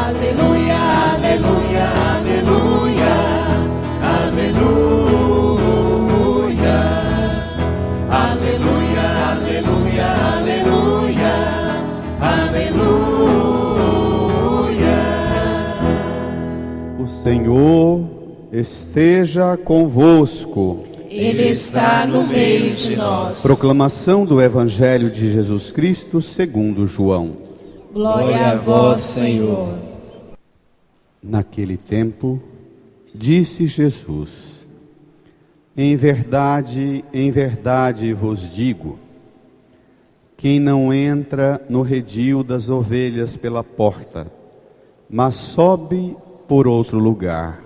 Aleluia, aleluia, aleluia, aleluia, aleluia, aleluia, aleluia, aleluia. O Senhor esteja convosco. Ele está no meio de nós. Proclamação do Evangelho de Jesus Cristo segundo João. Glória a vós, Senhor. Naquele tempo, disse Jesus: em verdade vos digo, quem não entra no redil das ovelhas pela porta, mas sobe por outro lugar,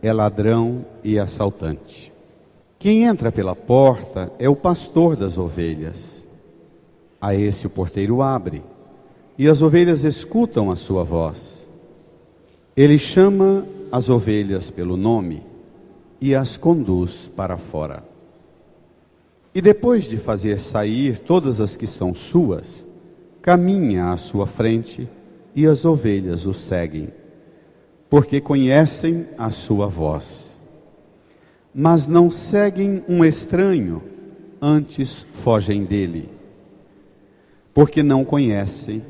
é ladrão e assaltante. Quem entra pela porta é o pastor das ovelhas. A esse o porteiro abre, e as ovelhas escutam a sua voz. Ele chama as ovelhas pelo nome e as conduz para fora. E depois de fazer sair todas as que são suas, caminha à sua frente e as ovelhas o seguem, porque conhecem a sua voz. Mas não seguem um estranho, antes fogem dele, porque não conhecem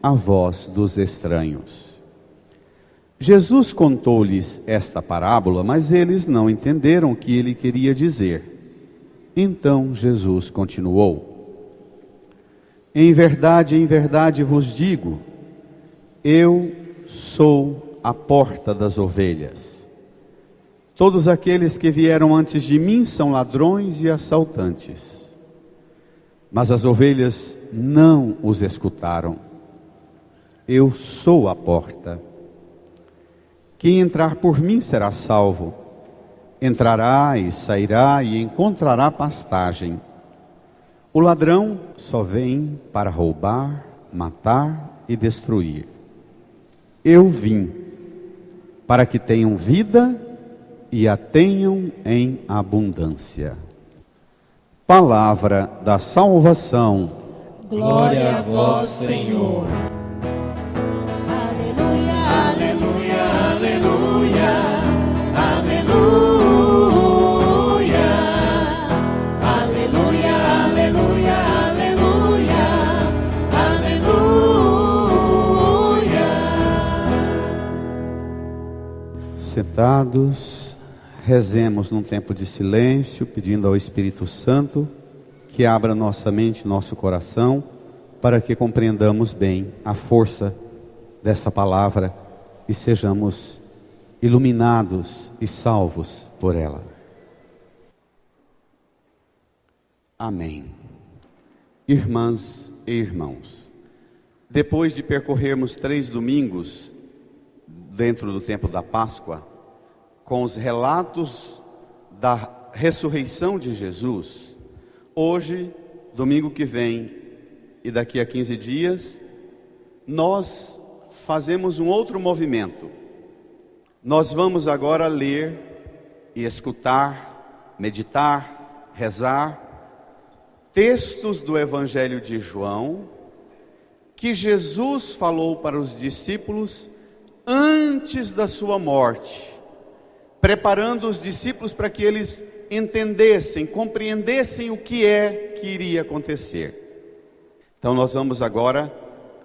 a voz dos estranhos. Jesus contou-lhes esta parábola, mas eles não entenderam o que ele queria dizer. Então Jesus continuou: em verdade vos digo, eu sou a porta das ovelhas. Todos aqueles que vieram antes de mim são ladrões e assaltantes, mas as ovelhas não os escutaram. Eu sou a porta. Quem entrar por mim será salvo. Entrará e sairá e encontrará pastagem. O ladrão só vem para roubar, matar e destruir. Eu vim para que tenham vida e a tenham em abundância. Palavra da salvação. Glória a vós, Senhor. Aleluia, aleluia, aleluia, aleluia, aleluia, aleluia, aleluia, aleluia. Sentados, rezemos num tempo de silêncio, pedindo ao Espírito Santo que abra nossa mente, nosso coração, para que compreendamos bem a força dessa palavra e sejamos iluminados e salvos por ela. Amém. Irmãs e irmãos, depois de percorrermos 3 domingos dentro do tempo da Páscoa, com os relatos da ressurreição de Jesus, hoje, domingo que vem e daqui a 15 dias, nós fazemos um outro movimento. Nós vamos agora ler e escutar, meditar, rezar textos do Evangelho de João que Jesus falou para os discípulos antes da sua morte, preparando os discípulos para que eles entendessem, compreendessem o que iria acontecer. Então nós vamos agora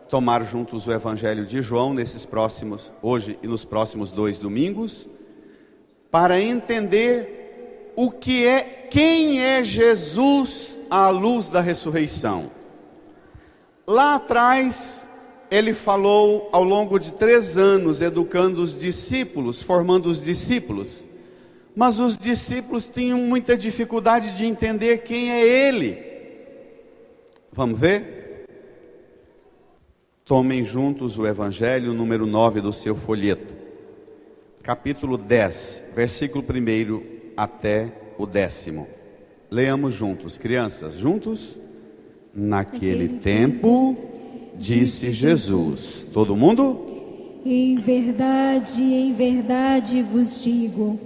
tomar juntos o Evangelho de João hoje e nos próximos 2 domingos, para entender quem é Jesus à luz da ressurreição. Lá atrás, ele falou ao longo de 3 anos, educando os discípulos, formando os discípulos. Mas os discípulos tinham muita dificuldade de entender quem é ele. Vamos ver? Tomem juntos o Evangelho número 9 do seu folheto. Capítulo 10, versículo 1 até o 10º. Leamos juntos, crianças, juntos. Naquele tempo, disse Jesus. Todo mundo? em verdade vos digo,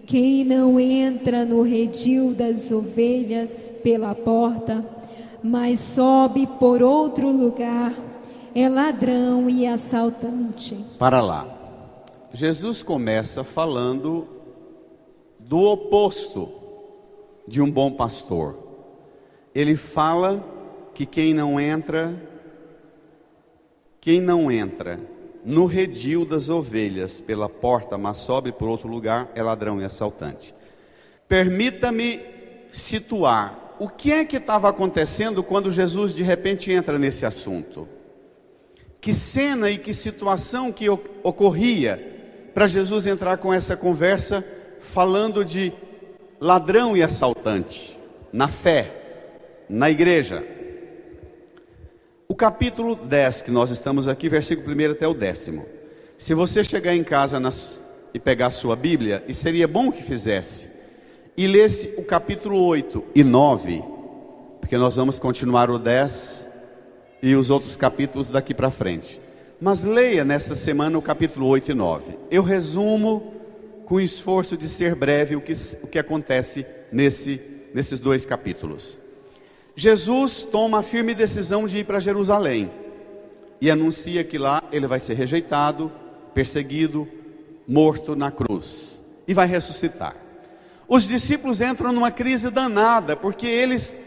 quem não entra no redil das ovelhas pela porta, mas sobe por outro lugar, é ladrão e assaltante. Para lá. Jesus começa falando do oposto de um bom pastor. Ele fala que quem não entra no redil das ovelhas pela porta, mas sobe por outro lugar, é ladrão e assaltante. Permita-me situar o que é que estava acontecendo quando Jesus de repente entra nesse assunto. Que cena e que situação que ocorria para Jesus entrar com essa conversa falando de ladrão e assaltante na fé, na igreja. O capítulo 10 que nós estamos aqui, versículo 1 até o 10º. Se você chegar em casa e pegar a sua Bíblia, e seria bom que fizesse, e lesse o capítulo 8 e 9, porque nós vamos continuar o 10 e os outros capítulos daqui para frente. Mas leia nessa semana o capítulo 8 e 9. Eu resumo com o esforço de ser breve o que acontece nesses dois capítulos. Jesus toma a firme decisão de ir para Jerusalém e anuncia que lá ele vai ser rejeitado, perseguido, morto na cruz e vai ressuscitar. Os discípulos entram numa crise danada, porque eles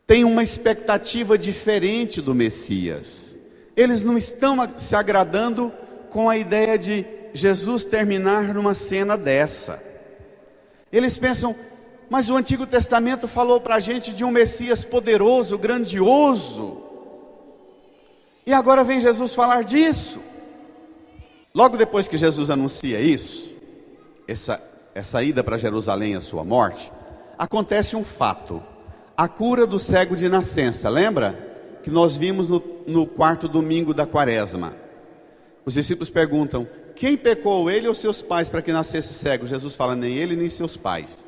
têm uma expectativa diferente do Messias. Eles não estão se agradando com a ideia de Jesus terminar numa cena dessa. Eles pensam, mas o Antigo Testamento falou para a gente de um Messias poderoso, grandioso, e agora vem Jesus falar disso. Logo depois que Jesus anuncia isso, essa ida para Jerusalém, a sua morte, acontece um fato: a cura do cego de nascença. Lembra? Que nós vimos no quarto domingo da quaresma. Os discípulos perguntam, quem pecou, ele ou seus pais, para que nascesse cego? Jesus fala, nem ele nem seus pais.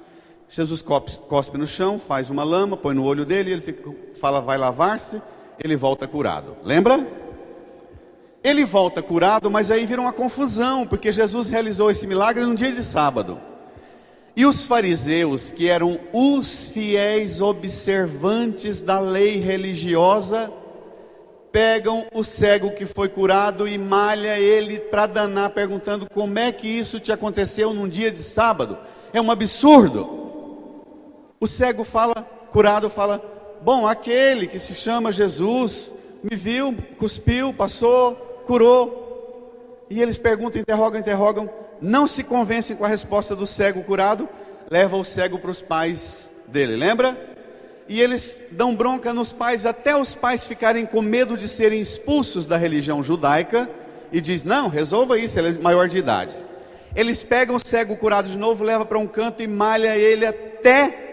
Jesus cospe no chão, faz uma lama, põe no olho dele, ele fala, vai lavar-se, ele volta curado. Lembra? Ele volta curado, mas aí vira uma confusão, porque Jesus realizou esse milagre num dia de sábado. E os fariseus, que eram os fiéis observantes da lei religiosa, pegam o cego que foi curado e malha ele para danar, perguntando como é que isso te aconteceu num dia de sábado. É um absurdo. O cego curado fala, bom, aquele que se chama Jesus, me viu, cuspiu, passou, curou. E eles perguntam, interrogam, não se convencem com a resposta do cego curado, leva o cego para os pais dele, lembra? E eles dão bronca nos pais, até os pais ficarem com medo de serem expulsos da religião judaica, e diz, não, resolva isso, ele é maior de idade. Eles pegam o cego curado de novo, levam para um canto e malha ele até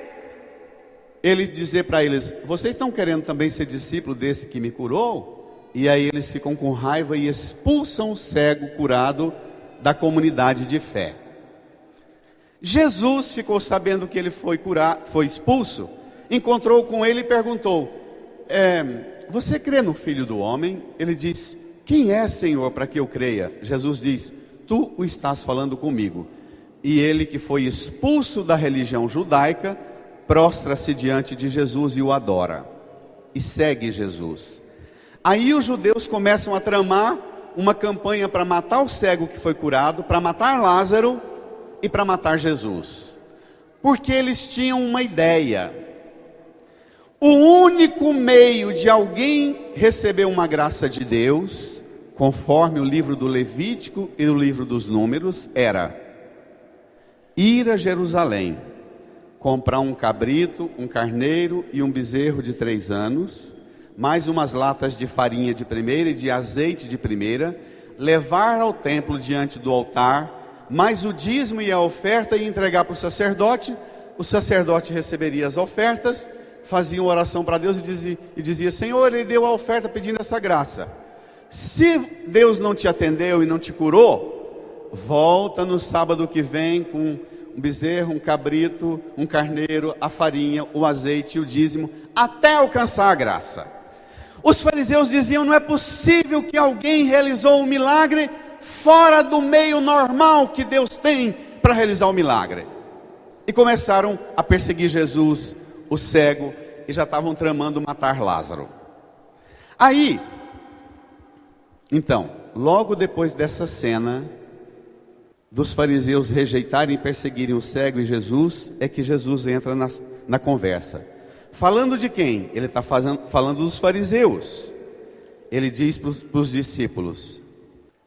ele dizer para eles, vocês estão querendo também ser discípulo desse que me curou? E aí eles ficam com raiva e expulsam o cego curado da comunidade de fé. Jesus ficou sabendo que ele foi expulso, encontrou com ele e perguntou, você crê no Filho do Homem? Ele diz, quem é, Senhor, para que eu creia? Jesus diz, tu o estás falando comigo. E ele, que foi expulso da religião judaica, prostra-se diante de Jesus e o adora, e segue Jesus. Aí os judeus começam a tramar uma campanha para matar o cego que foi curado, para matar Lázaro e para matar Jesus, porque eles tinham uma ideia: o único meio de alguém receber uma graça de Deus, conforme o livro do Levítico e o livro dos Números, era ir a Jerusalém, comprar um cabrito, um carneiro e um bezerro de 3 anos, mais umas latas de farinha de primeira e de azeite de primeira, levar ao templo diante do altar, mais o dízimo e a oferta, e entregar para o sacerdote. O sacerdote receberia as ofertas, fazia uma oração para Deus e dizia, Senhor, ele deu a oferta pedindo essa graça. Se Deus não te atendeu e não te curou, volta no sábado que vem com um bezerro, um cabrito, um carneiro, a farinha, o azeite e o dízimo, até alcançar a graça. Os fariseus diziam, não é possível que alguém realizou um milagre fora do meio normal que Deus tem para realizar o milagre. E começaram a perseguir Jesus, o cego, e já estavam tramando matar Lázaro. Aí, Então, logo depois dessa cena dos fariseus rejeitarem e perseguirem o cego e Jesus, é que Jesus entra na conversa. Falando de quem? Ele está falando dos fariseus. Ele diz para os discípulos: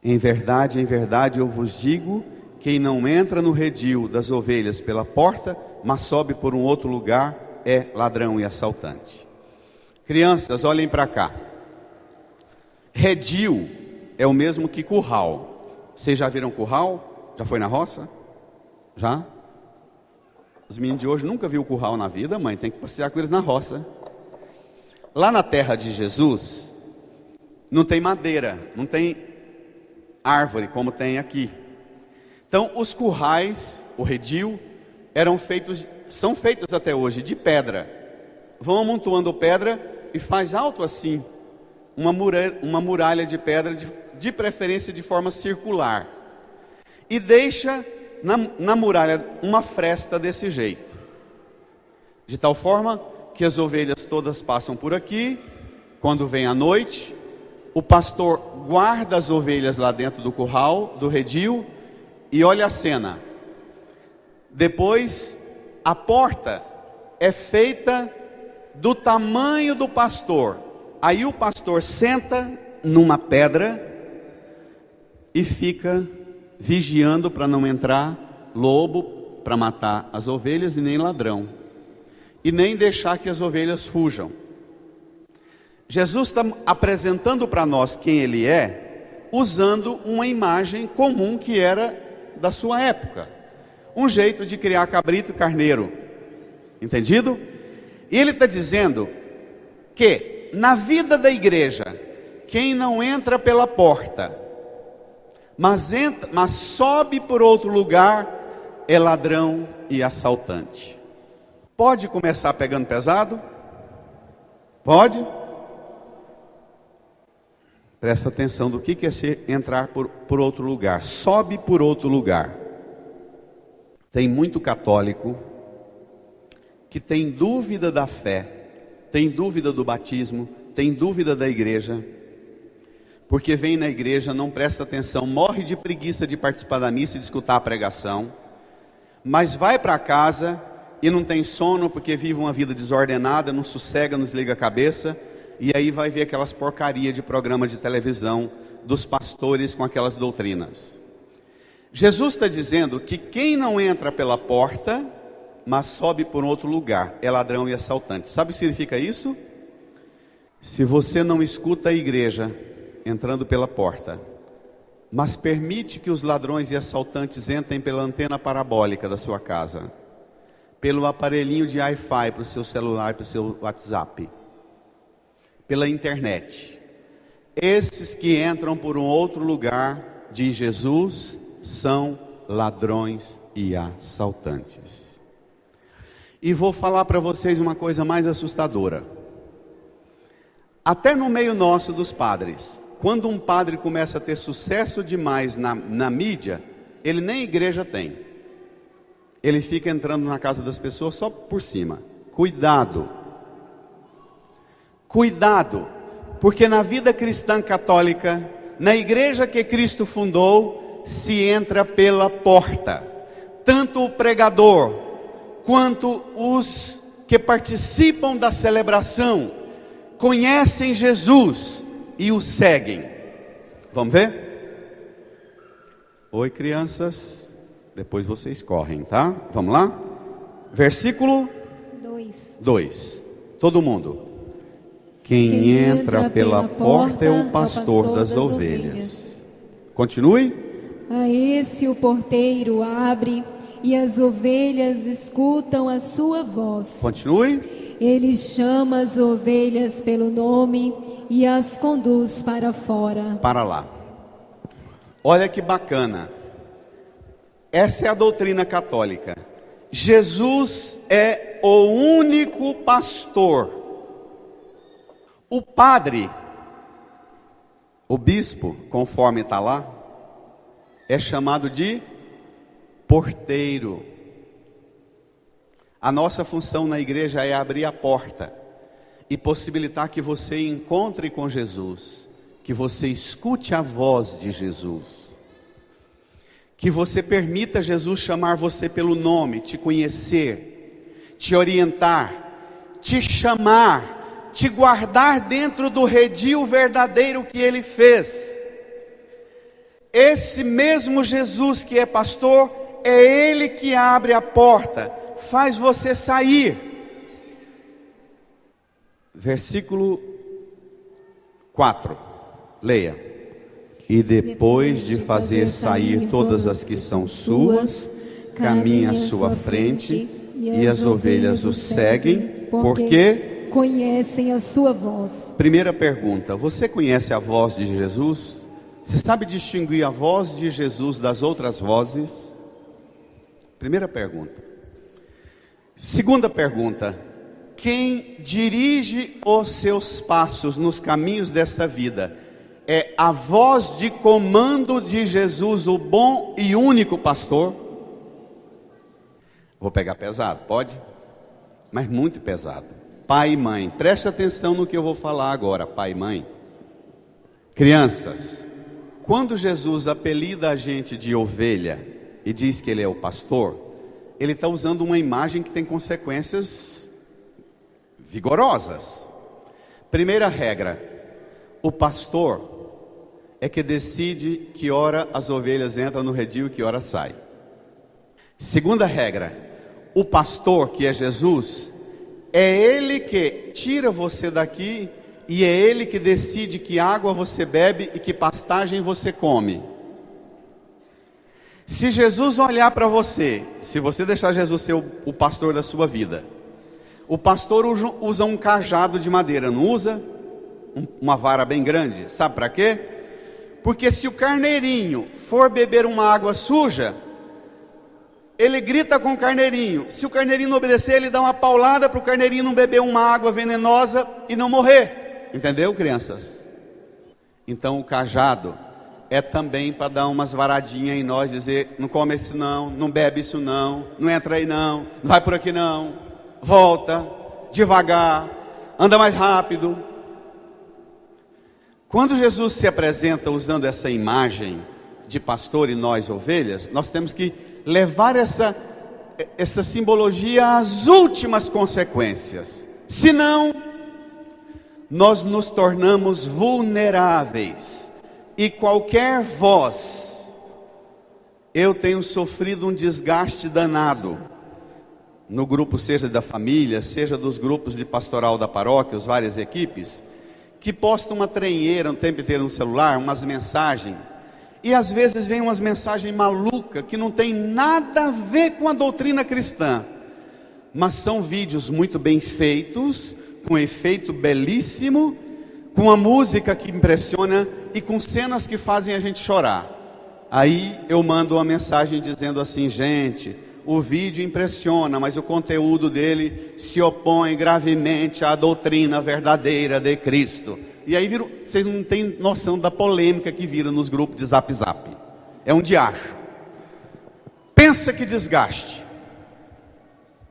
em verdade, eu vos digo, quem não entra no redil das ovelhas pela porta, mas sobe por um outro lugar, é ladrão e assaltante. Crianças, olhem para cá. Redil é o mesmo que curral. Vocês já viram curral? Já foi na roça? Já? Os meninos de hoje nunca viram curral na vida, mãe, tem que passear com eles na roça. Lá na terra de Jesus, não tem madeira, não tem árvore como tem aqui. Então os currais, o redil, são feitos até hoje de pedra. Vão amontoando pedra e faz alto assim, uma muralha de pedra, de preferência de forma circular. E deixa na muralha uma fresta desse jeito, de tal forma que as ovelhas todas passam por aqui. Quando vem a noite, o pastor guarda as ovelhas lá dentro do curral, do redil, e olha a cena. Depois, a porta é feita do tamanho do pastor. Aí o pastor senta numa pedra e fica vigiando para não entrar lobo para matar as ovelhas, e nem ladrão, e nem deixar que as ovelhas fujam. Jesus está apresentando para nós quem Ele é, usando uma imagem comum que era da sua época, um jeito de criar cabrito e carneiro, entendido? E Ele está dizendo que na vida da igreja, quem não entra pela porta, mas sobe por outro lugar, é ladrão e assaltante. Pode começar pegando pesado? Pode? Presta atenção do que é entrar por outro lugar. Sobe por outro lugar. Tem muito católico que tem dúvida da fé, tem dúvida do batismo, tem dúvida da igreja, porque vem na igreja, não presta atenção, morre de preguiça de participar da missa e de escutar a pregação, mas vai para casa e não tem sono porque vive uma vida desordenada, não sossega, não desliga a cabeça, e aí vai ver aquelas porcarias de programa de televisão dos pastores com aquelas doutrinas. Jesus está dizendo que quem não entra pela porta, mas sobe por outro lugar, é ladrão e assaltante. Sabe o que significa isso? Se você não escuta a igreja entrando pela porta, mas permite que os ladrões e assaltantes entrem pela antena parabólica da sua casa, pelo aparelhinho de Wi-Fi para o seu celular, para o seu WhatsApp, pela internet, esses que entram por um outro lugar, diz Jesus, são ladrões e assaltantes. E vou falar para vocês uma coisa mais assustadora. Até no meio nosso dos padres, quando um padre começa a ter sucesso demais na mídia, ele nem igreja tem. Ele fica entrando na casa das pessoas só por cima. Cuidado. Cuidado, porque na vida cristã católica, na igreja que Cristo fundou, se entra pela porta. Tanto o pregador, quanto os que participam da celebração, conhecem Jesus e o seguem. Vamos ver? Oi, crianças. Depois vocês correm, tá? Vamos lá? Versículo 2. Todo mundo. Quem entra pela porta é o pastor das ovelhas. Continue. A esse o porteiro abre e as ovelhas escutam a sua voz. Continue. Ele chama as ovelhas pelo nome e as conduz para fora. Para lá. Olha que bacana. Essa é a doutrina católica. Jesus é o único pastor. O padre, o bispo, conforme está lá, é chamado de porteiro. A nossa função na igreja é abrir a porta e possibilitar que você encontre com Jesus, que você escute a voz de Jesus, que você permita Jesus chamar você pelo nome, te conhecer, te orientar, te chamar, te guardar dentro do redil verdadeiro que Ele fez. Esse mesmo Jesus que é pastor, é Ele que abre a porta, faz você sair. Versículo 4, leia. E depois de fazer sair todas as que são suas, caminha à sua frente, e as ovelhas o seguem, porque conhecem a sua voz. Primeira pergunta: você conhece a voz de Jesus? Você sabe distinguir a voz de Jesus das outras vozes? Primeira pergunta. Segunda pergunta: quem dirige os seus passos nos caminhos desta vida é a voz de comando de Jesus, o bom e único pastor? Vou pegar pesado, pode? Mas muito pesado. Pai e mãe, preste atenção no que eu vou falar agora, pai e mãe. Crianças, quando Jesus apelida a gente de ovelha e diz que Ele é o pastor, Ele está usando uma imagem que tem consequências vigorosas. Primeira regra: o pastor é que decide que hora as ovelhas entram no redil e que hora saem. Segunda regra: o pastor, que é Jesus, é Ele que tira você daqui e é Ele que decide que água você bebe e que pastagem você come. Se Jesus olhar para você, se você deixar Jesus ser o pastor da sua vida, o pastor usa um cajado de madeira, não usa? Uma vara bem grande, sabe para quê? Porque se o carneirinho for beber uma água suja, ele grita com o carneirinho. Se o carneirinho não obedecer, ele dá uma paulada para o carneirinho não beber uma água venenosa e não morrer. Entendeu, crianças? Então o cajado é também para dar umas varadinhas em nós, dizer: não come isso não, não bebe isso não, não entra aí não, não vai por aqui não, volta, devagar, anda mais rápido. Quando Jesus se apresenta usando essa imagem de pastor e nós ovelhas, nós temos que levar essa simbologia às últimas consequências. Senão, nós nos tornamos vulneráveis. E qualquer voz, eu tenho sofrido um desgaste danado no grupo, seja da família, seja dos grupos de pastoral da paróquia, as várias equipes, que postam uma trenheira o tempo inteiro no celular, umas mensagens, e às vezes vem umas mensagens malucas, que não tem nada a ver com a doutrina cristã, mas são vídeos muito bem feitos, com efeito belíssimo, com a música que impressiona e com cenas que fazem a gente chorar. Aí eu mando uma mensagem dizendo assim: gente, o vídeo impressiona, mas o conteúdo dele se opõe gravemente à doutrina verdadeira de Cristo. E aí vocês não têm noção da polêmica que vira nos grupos de Zap Zap. É um diacho. Pensa que desgaste.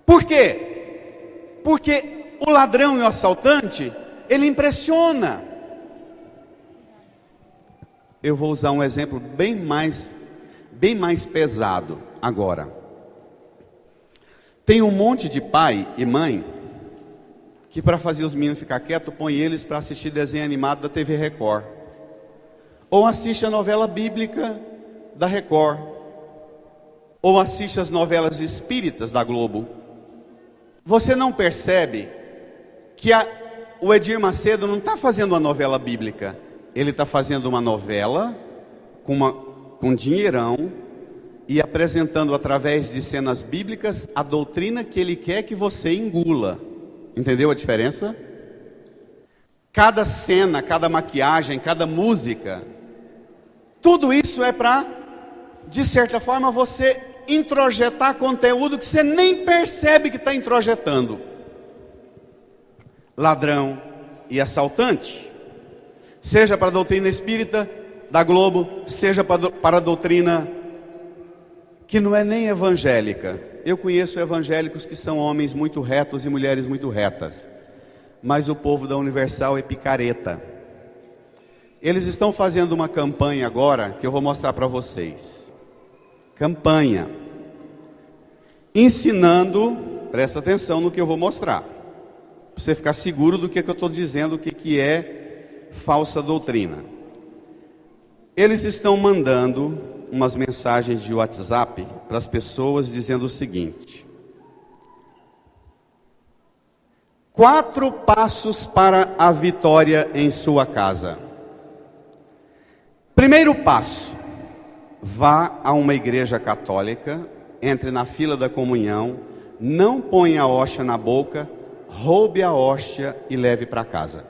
Por quê? Porque o ladrão e o assaltante, ele impressiona. Eu vou usar um exemplo bem mais pesado agora. Tem um monte de pai e mãe que, para fazer os meninos ficar quietos, põe eles para assistir desenho animado da TV Record, ou assiste a novela bíblica da Record, ou assiste as novelas espíritas da Globo. Você não percebe que o Edir Macedo não está fazendo uma novela bíblica, ele está fazendo uma novela com dinheirão e apresentando através de cenas bíblicas a doutrina que ele quer que você engula. Entendeu a diferença? Cada cena, cada maquiagem, cada música, tudo isso é para, de certa forma, você introjetar conteúdo que você nem percebe que está introjetando. Ladrão e assaltante, seja para a doutrina espírita da Globo, seja para a doutrina que não é nem evangélica. Eu conheço evangélicos que são homens muito retos e mulheres muito retas, mas o povo da Universal é picareta. Eles estão fazendo uma campanha agora, que eu vou mostrar para vocês. Campanha. Ensinando, presta atenção no que eu vou mostrar. Para você ficar seguro do que eu estou dizendo, o que é falsa doutrina. Eles estão mandando umas mensagens de WhatsApp para as pessoas dizendo o seguinte: 4 passos para a vitória em sua casa. Primeiro passo: vá a uma igreja católica, entre na fila da comunhão, não ponha a hóstia na boca, roube a hóstia e leve para casa.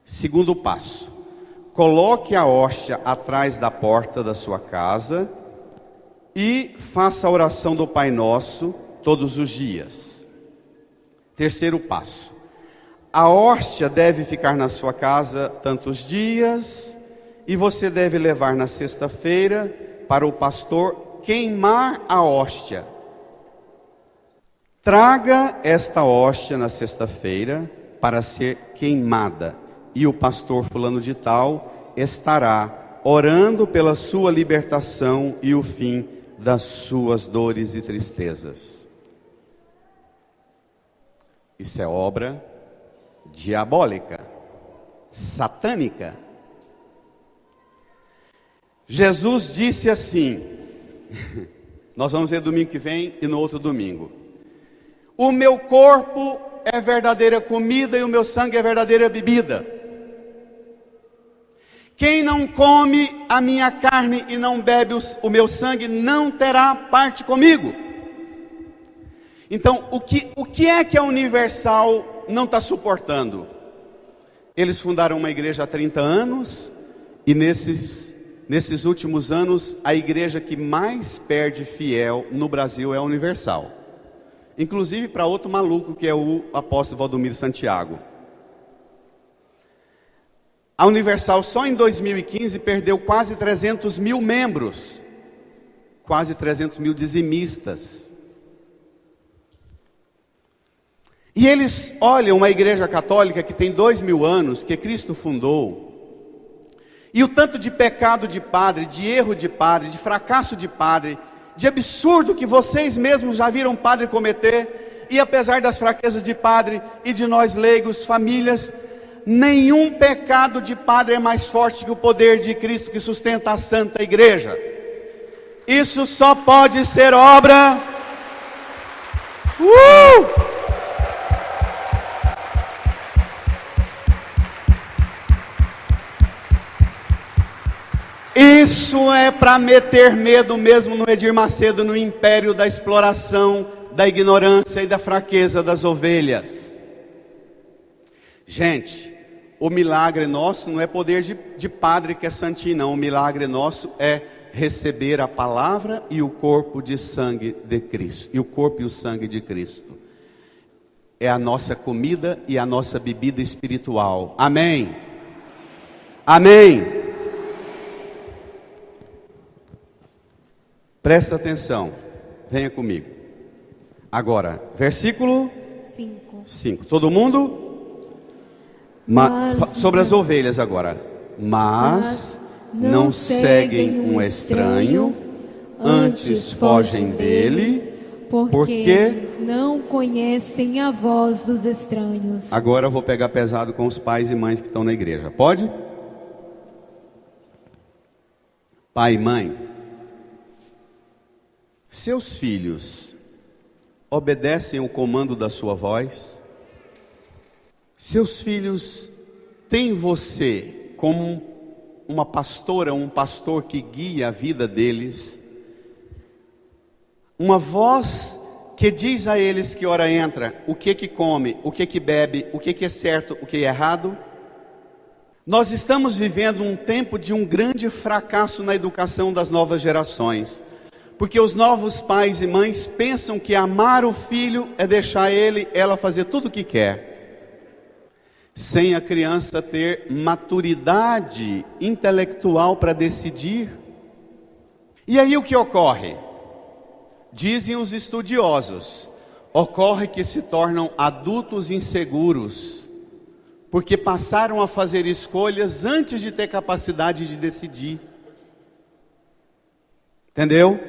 Segundo passo: coloque a hóstia atrás da porta da sua casa e faça a oração do Pai Nosso todos os dias. Terceiro passo: a hóstia deve ficar na sua casa tantos dias e você deve levar na sexta-feira para o pastor queimar a hóstia. Traga esta hóstia na sexta-feira para ser queimada, e o pastor fulano de tal estará orando pela sua libertação e o fim das suas dores e tristezas. Isso é obra diabólica, satânica. Jesus disse assim, nós vamos ver domingo que vem e no outro domingo: o meu corpo é verdadeira comida e o meu sangue é verdadeira bebida. Quem não come a minha carne e não bebe o meu sangue não terá parte comigo. Então, o que é que a Universal não está suportando? Eles fundaram uma igreja há 30 anos e nesses últimos anos a igreja que mais perde fiel no Brasil é a Universal. Inclusive para outro maluco que é o apóstolo Valdomiro Santiago. A Universal só em 2015 perdeu quase 300 mil membros, quase 300 mil dizimistas. E eles olham uma igreja católica que tem 2000 anos, que Cristo fundou, e o tanto de pecado de padre, de erro de padre, de fracasso de padre, de absurdo que vocês mesmos já viram padre cometer, e apesar das fraquezas de padre e de nós leigos, famílias, nenhum pecado de padre é mais forte que o poder de Cristo que sustenta a Santa Igreja. Isso só pode ser obra Isso é para meter medo mesmo no Edir Macedo, no império da exploração, da ignorância e da fraqueza das ovelhas. Gente, o milagre nosso não é poder de padre que é santinho, não. O milagre nosso é receber a palavra e o corpo de sangue de Cristo. E o corpo e o sangue de Cristo. É a nossa comida e a nossa bebida espiritual. Amém? Amém? Presta atenção, venha comigo. Agora, versículo 5. Todo mundo? Sobre as ovelhas agora. Mas não seguem um estranho, antes fogem dele, porque não conhecem a voz dos estranhos. Agora eu vou pegar pesado com os pais e mães que estão na igreja. Pode? Pai e mãe, seus filhos obedecem o comando da sua voz? Seus filhos têm você como uma pastora, um pastor que guia a vida deles? Uma voz que diz a eles que hora entra, o que come, o que bebe, o que é certo, o que é errado? Nós estamos vivendo um tempo de um grande fracasso na educação das novas gerações. Porque os novos pais e mães pensam que amar o filho é deixar ela fazer tudo o que quer, sem a criança ter maturidade intelectual para decidir. E aí o que ocorre? Dizem os estudiosos, ocorre que se tornam adultos inseguros, porque passaram a fazer escolhas antes de ter capacidade de decidir. Entendeu?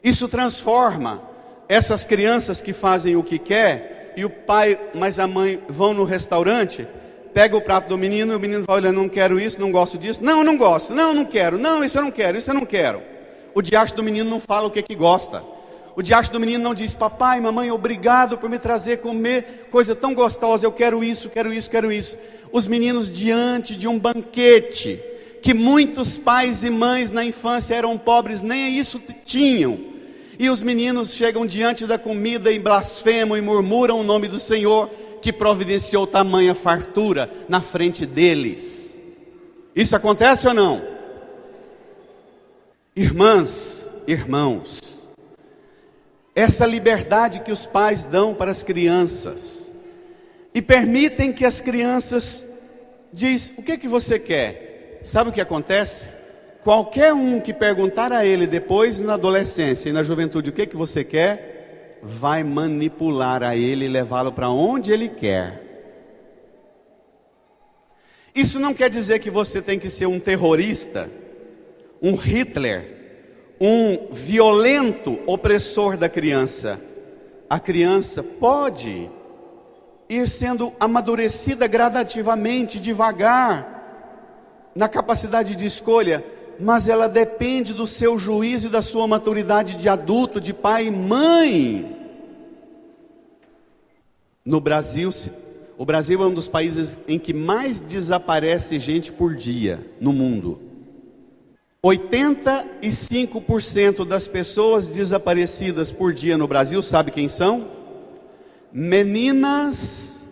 Isso transforma essas crianças que fazem o que quer, e o pai mas a mãe vão no restaurante, pega o prato do menino, e o menino vai olhando, não quero isso, não gosto disso, não, não gosto, não, não quero, não, isso eu não quero, isso eu não quero. O diacho do menino não fala o que gosta. O diacho do menino não diz, papai, mamãe, obrigado por me trazer comer coisa tão gostosa, eu quero isso, quero isso, quero isso. Os meninos diante de um banquete, que muitos pais e mães na infância eram pobres, nem isso tinham. E os meninos chegam diante da comida e blasfemam e murmuram o nome do Senhor, que providenciou tamanha fartura na frente deles. Isso acontece ou não? Irmãs, irmãos, essa liberdade que os pais dão para as crianças, e permitem que as crianças diz, o que você quer? Sabe o que acontece? Qualquer um que perguntar a ele depois na adolescência e na juventude, o que você quer? Vai manipular a ele e levá-lo para onde ele quer. Isso não quer dizer que você tem que ser um terrorista, um Hitler, um violento opressor da criança. A criança pode ir sendo amadurecida gradativamente, devagar, na capacidade de escolha, mas ela depende do seu juízo e da sua maturidade de adulto, de pai e mãe. No Brasil, o Brasil é um dos países em que mais desaparece gente por dia no mundo. 85% das pessoas desaparecidas por dia no Brasil, sabe quem são? Meninas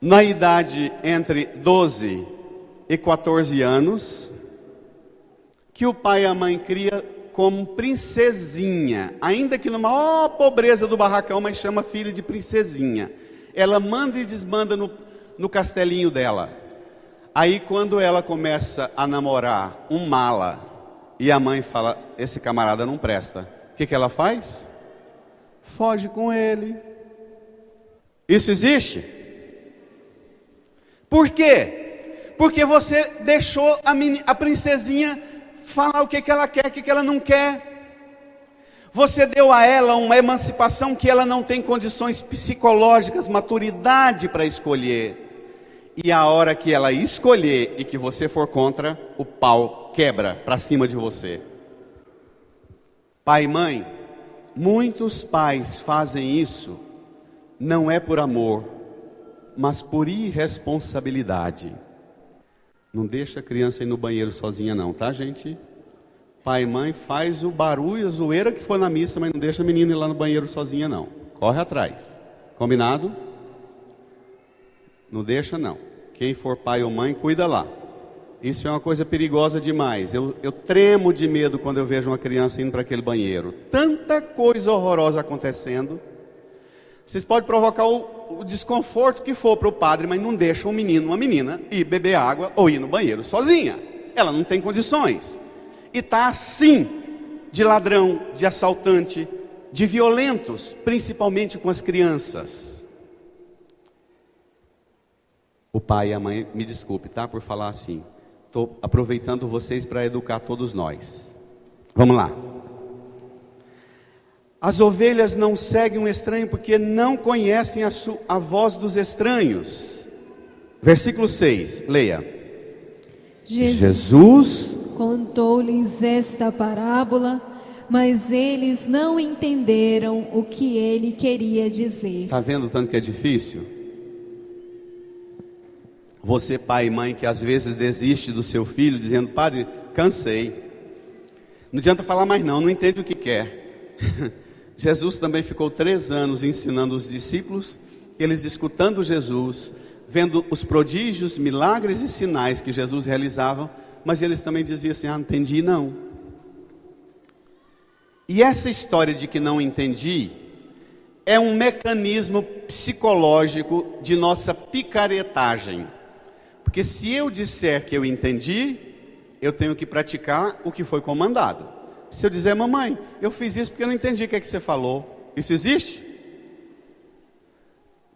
na idade entre 12 e 14 anos, que o pai e a mãe cria como princesinha, ainda que na maior pobreza do barracão, mas chama a filha de princesinha. Ela manda e desmanda no castelinho dela. Aí quando ela começa a namorar um mala, e a mãe fala, esse camarada não presta, o que ela faz? Foge com ele. Isso existe? Por quê? Porque você deixou a princesinha falar o que ela quer, o que ela não quer. Você deu a ela uma emancipação que ela não tem condições psicológicas, maturidade para escolher. E a hora que ela escolher e que você for contra, o pau quebra para cima de você. Pai e mãe, muitos pais fazem isso, não é por amor, mas por irresponsabilidade. Não deixa a criança ir no banheiro sozinha não, tá gente? Pai e mãe faz o barulho, a zoeira que for na missa, mas não deixa a menina ir lá no banheiro sozinha não. Corre atrás. Combinado? Não deixa não. Quem for pai ou mãe, cuida lá. Isso é uma coisa perigosa demais. Eu tremo de medo quando eu vejo uma criança indo para aquele banheiro. Tanta coisa horrorosa acontecendo. Vocês podem provocar o desconforto que for para o padre, mas não deixa um menino, uma menina, ir beber água ou ir no banheiro sozinha. Ela não tem condições. E está assim, de ladrão, de assaltante, de violentos, principalmente com as crianças. O pai e a mãe, me desculpe, tá, por falar assim. Estou aproveitando vocês para educar todos nós. Vamos lá. As ovelhas não seguem um estranho porque não conhecem a voz dos estranhos. Versículo 6, leia. Jesus contou-lhes esta parábola, mas eles não entenderam o que ele queria dizer. Está vendo o tanto que é difícil? Você, pai e mãe, que às vezes desiste do seu filho, dizendo, padre, cansei. Não adianta falar mais não entende o que quer. Jesus também ficou 3 anos ensinando os discípulos, eles escutando Jesus, vendo os prodígios, milagres e sinais que Jesus realizava, mas eles também diziam assim, não entendi não. E essa história de que não entendi, é um mecanismo psicológico de nossa picaretagem. Porque se eu disser que eu entendi, eu tenho que praticar o que foi comandado. Se eu dizer, mamãe, eu fiz isso porque eu não entendi o que é que você falou. Isso existe?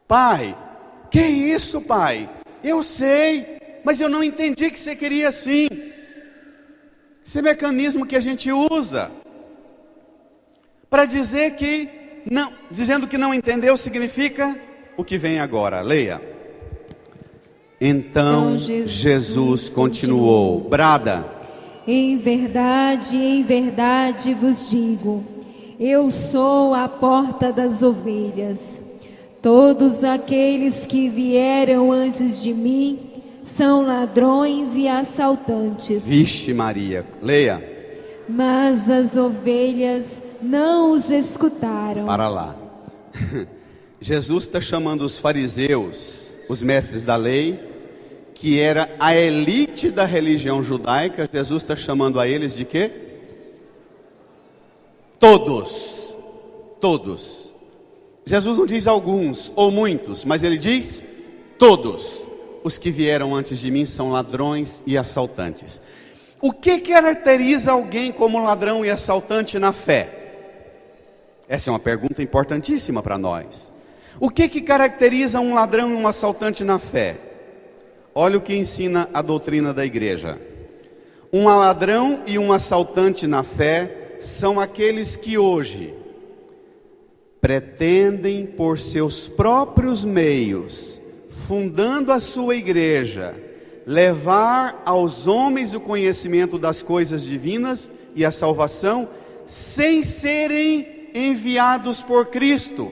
Pai, Que isso, pai? Eu sei, mas eu não entendi que você queria assim. Esse mecanismo que a gente usa para dizer que não, dizendo que não entendeu significa o que vem agora. Leia. Então Jesus continuou, brada: em verdade vos digo, eu sou a porta das ovelhas. Todos aqueles que vieram antes de mim são ladrões e assaltantes. Vixe Maria, leia. Mas as ovelhas não os escutaram. Para lá. Jesus está chamando os fariseus, os mestres da lei, que era a elite da religião judaica. Jesus está chamando a eles de quê? Todos. Todos. Jesus não diz alguns ou muitos, mas ele diz todos. Os que vieram antes de mim são ladrões e assaltantes. O que caracteriza alguém como ladrão e assaltante na fé? Essa é uma pergunta importantíssima para nós. O que caracteriza um ladrão e um assaltante na fé? Olha o que ensina a doutrina da igreja. Um ladrão e um assaltante na fé são aqueles que hoje pretendem por seus próprios meios, fundando a sua igreja, levar aos homens o conhecimento das coisas divinas e a salvação, sem serem enviados por Cristo.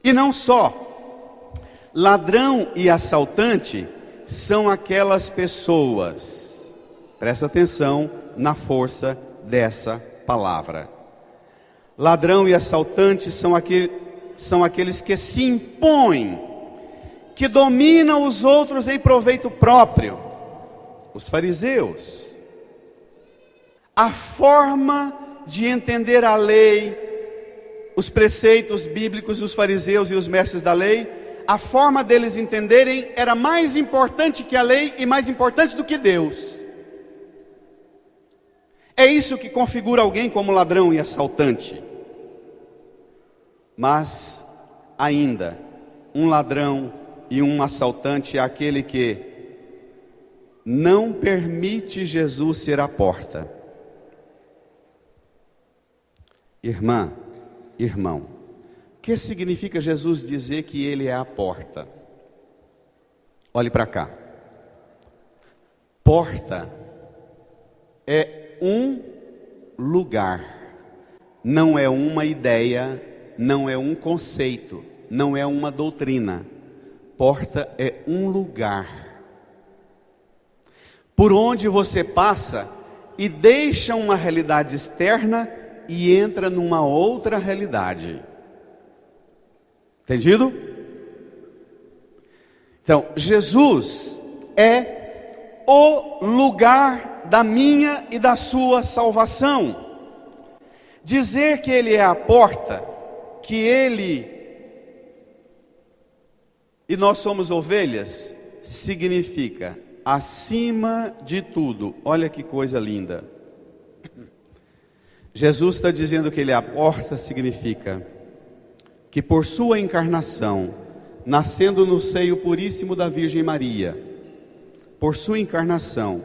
E não só, ladrão e assaltante são aquelas pessoas, presta atenção na força dessa palavra. Ladrão e assaltante são aqueles que se impõem, que dominam os outros em proveito próprio. Os fariseus. A forma de entender a lei, os preceitos bíblicos dos fariseus e os mestres da lei, a forma deles entenderem era mais importante que a lei e mais importante do que Deus. É isso que configura alguém como ladrão e assaltante. Mas ainda, um ladrão e um assaltante é aquele que não permite Jesus ser a porta. Irmã, irmão, o que significa Jesus dizer que Ele é a porta? Olhe para cá. Porta é um lugar, não é uma ideia, não é um conceito, não é uma doutrina. Porta é um lugar por onde você passa e deixa uma realidade externa e entra numa outra realidade. Entendido? Então, Jesus é o lugar da minha e da sua salvação. Dizer que Ele é a porta, que Ele e nós somos ovelhas, significa, acima de tudo, olha que coisa linda. Jesus está dizendo que Ele é a porta, significa que por sua encarnação, nascendo no seio puríssimo da Virgem Maria, por sua encarnação,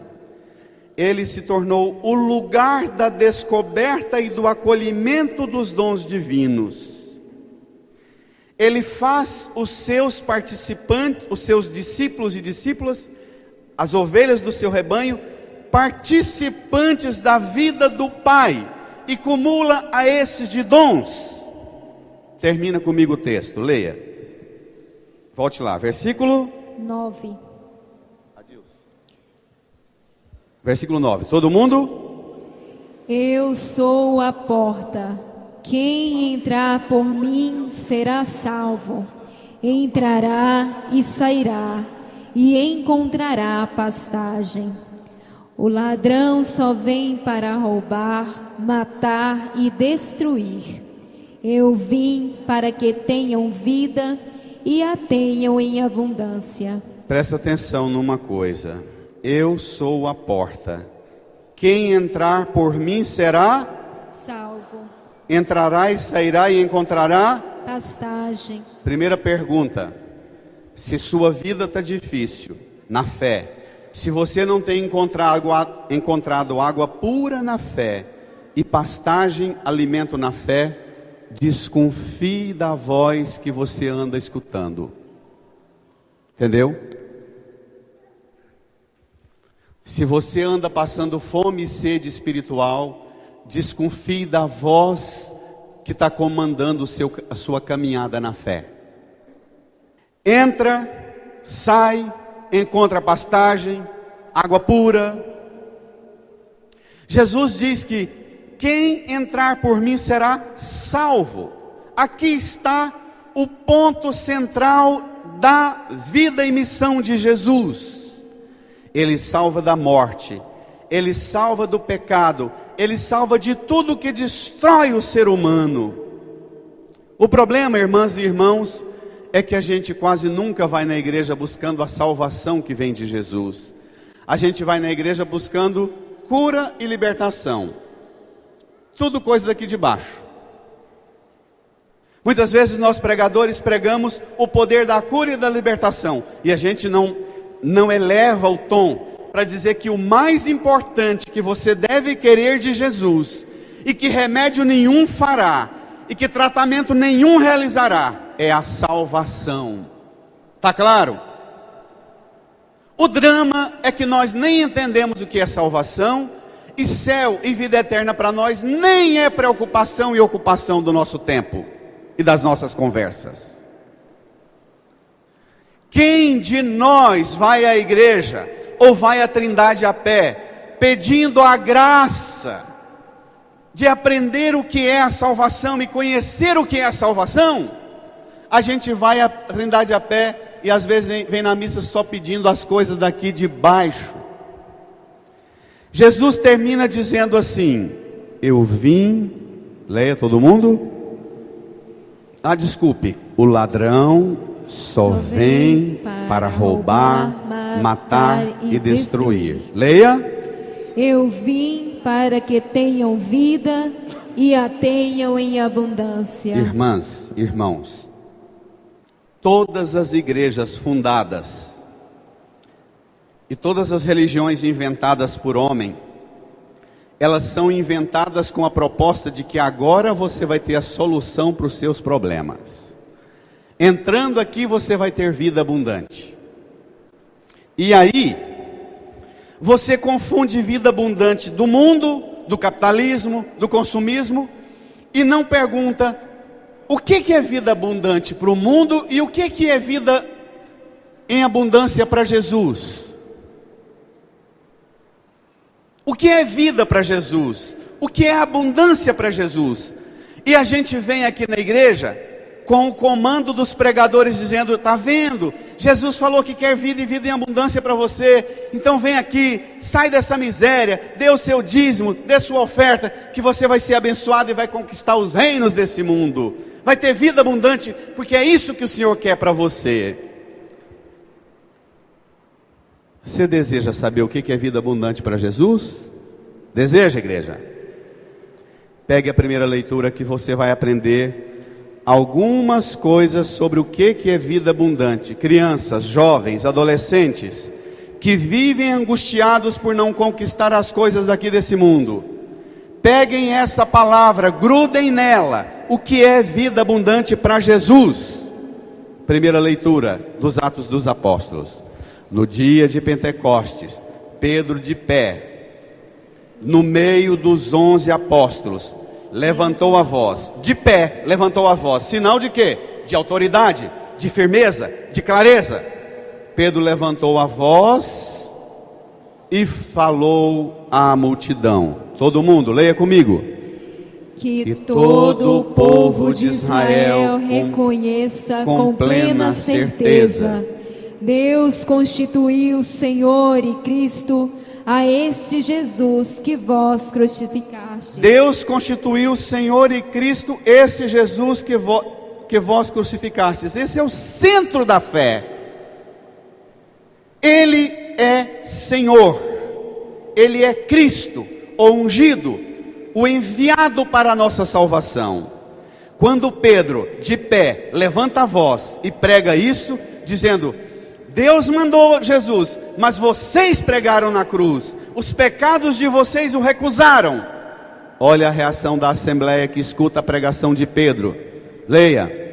Ele se tornou o lugar da descoberta e do acolhimento dos dons divinos. Ele faz os seus participantes, os seus discípulos e discípulas, as ovelhas do seu rebanho, participantes da vida do Pai, e cumula a esses de dons. Termina comigo o texto, leia. Volte lá, versículo 9. Versículo 9, todo mundo? Eu sou a porta, quem entrar por mim será salvo, entrará e sairá, e encontrará pastagem. O ladrão só vem para roubar, matar e destruir. Eu vim para que tenham vida e a tenham em abundância. Presta atenção numa coisa. Eu sou a porta. Quem entrar por mim será salvo. Entrará e sairá e encontrará pastagem. Primeira pergunta: se sua vida está difícil na fé, se você não tem encontrado água pura na fé e pastagem, alimento na fé, desconfie da voz que você anda escutando. Entendeu? Se você anda passando fome e sede espiritual, desconfie da voz que está comandando a sua caminhada na fé. Entra, sai, encontra pastagem, água pura. Jesus diz que quem entrar por mim será salvo. Aqui está o ponto central da vida e missão de Jesus. Ele salva da morte, Ele salva do pecado, Ele salva de tudo que destrói o ser humano. O problema, irmãs e irmãos, é que a gente quase nunca vai na igreja buscando a salvação que vem de Jesus. A gente vai na igreja buscando cura e libertação. Tudo coisa daqui de baixo. Muitas vezes nós pregadores pregamos o poder da cura e da libertação, e a gente não eleva o tom para dizer que o mais importante que você deve querer de Jesus, e que remédio nenhum fará, e que tratamento nenhum realizará, é a salvação. Tá claro? O drama é que nós nem entendemos o que é salvação, e céu e vida eterna para nós nem é preocupação e ocupação do nosso tempo e das nossas conversas. Quem de nós vai à igreja ou vai à Trindade a pé, pedindo a graça de aprender o que é a salvação e conhecer o que é a salvação? A gente vai à Trindade a pé e às vezes vem na missa só pedindo as coisas daqui de baixo. Jesus termina dizendo assim: eu vim, leia todo mundo. Desculpe, o ladrão só vem para roubar, matar e destruir. Leia. Eu vim para que tenham vida e a tenham em abundância. Irmãs, irmãos, todas as igrejas fundadas e todas as religiões inventadas por homem, elas são inventadas com a proposta de que agora você vai ter a solução para os seus problemas. Entrando aqui você vai ter vida abundante. E aí, você confunde vida abundante do mundo, do capitalismo, do consumismo, e não pergunta o que é vida abundante para o mundo e o que é vida em abundância para Jesus. O que é vida para Jesus? O que é abundância para Jesus? E a gente vem aqui na igreja com o comando dos pregadores dizendo: está vendo? Jesus falou que quer vida e vida em abundância para você. Então vem aqui, sai dessa miséria, dê o seu dízimo, dê sua oferta, que você vai ser abençoado e vai conquistar os reinos desse mundo. Vai ter vida abundante, porque é isso que o Senhor quer para você. Você deseja saber o que é vida abundante para Jesus? Deseja, igreja? Pegue a primeira leitura que você vai aprender algumas coisas sobre o que é vida abundante. Crianças, jovens, adolescentes, que vivem angustiados por não conquistar as coisas daqui desse mundo. Peguem essa palavra, grudem nela. O que é vida abundante para Jesus? Primeira leitura dos Atos dos Apóstolos. No dia de Pentecostes, Pedro de pé, no meio dos 11 apóstolos, levantou a voz, de pé, levantou a voz, sinal de quê? De autoridade, de firmeza, de clareza. Pedro levantou a voz e falou à multidão. Todo mundo, leia comigo. Que todo o povo de Israel reconheça com plena certeza: Deus constituiu Senhor e Cristo a este Jesus que vós crucificaste. Deus constituiu Senhor e Cristo esse Jesus que vós crucificastes. Esse é o centro da fé. Ele é Senhor, Ele é Cristo, o ungido, o enviado para a nossa salvação. Quando Pedro, de pé, levanta a voz e prega isso, dizendo: Deus mandou Jesus, mas vocês pregaram na cruz, os pecados de vocês o recusaram. Olha a reação da assembleia que escuta a pregação de Pedro. Leia.